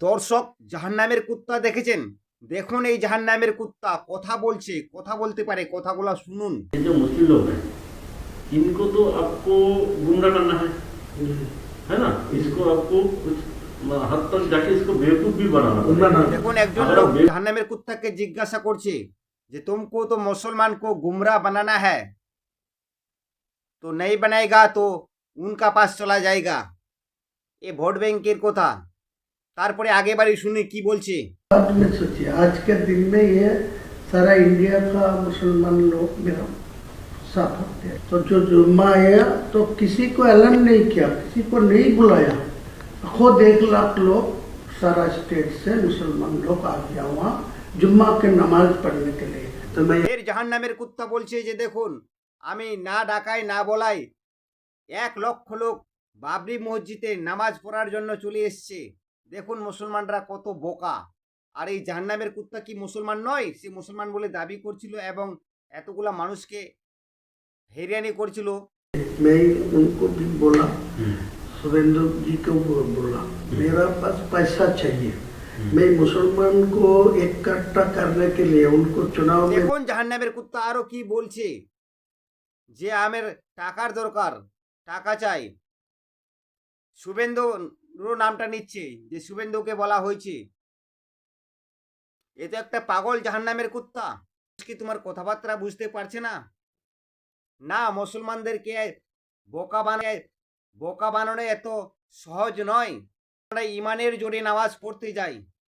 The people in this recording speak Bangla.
দর্শক, জাহান্নামের কুত্তা দেখেছেন? দেখুন এই জাহান্নামের কুত্তা কথা বলছে, কথা বলতে পারে, কথাগুলো শুনুন। ये जो मुस्लिम लोग हैं इनको तो आपको गुमराह करना है ना। इसको आपको कुछ हद तक जाके इसको बेवकूफ भी बनाना पड़ेगा। দেখুন একজন अगर লোক आप জাহান্নামের কুত্তাকে জিজ্ঞাসা করছে যে तुमको तो मुसलमान को गुमराह बनाना है, तो नहीं बनाएगा तो उनका पास चला जाएगा। ये ভোট ব্যাংকের কথা। তারপরে আগে বাড়ি শুনি কি বলছে। बाद में सोचिए आज के दिन में ये सारा इंडिया का मुसलमान लोग मेरा साथ होते हैं। तो जो जुम्मा आया तो किसी को ऐलान नहीं किया, किसी को नहीं बुलाया, खुद 1 लाख लोग सारा स्टेट से मुसलमान लोग आ गया वहाँ जुम्मा के नमाज पढ़ने के लिए। तो मैं এর জাহান্নামের কুত্তা বলছে যে দেখুন, আমি না ডাকাই না বলাই 1 লক্ষ লোক বাবরি মসজিদে নামাজ পড়ার জন্য চলে এসছে। দেখুন মুসলমানরা কত বোকা। আর এই জাহান্নামের কুত্তা কি মুসলমান নয়? সে মুসলমান বলে দাবি করছিল এবং এতগুলা মানুষকে হেরিয়ানি করছিল। मैं उनको भी बोला, सुरेंद्र जी को बोला मेरा पास पैसा चाहिए, मैं मुसलमान को इकट्ठा करने के लिए उनको चुनाव में দেখুন জাহান্নামের কুত্তা আরো কি বলছে, যে আমার টাকার দরকার, টাকা চাই। শুভেন্দুর নামটা নিচ্ছে, যে শুভেন্দুকে বলা হয়েছে। এ তো একটা পাগল জাহান্নামের কুত্তা। কি তোমার কথাবার্তা বুঝতে পারছে না? না, মুসলমানদেরকে বোকা বানানো এত সহজ নয়। আমরা ইমানের জোরে নামাজ পড়তে যাই,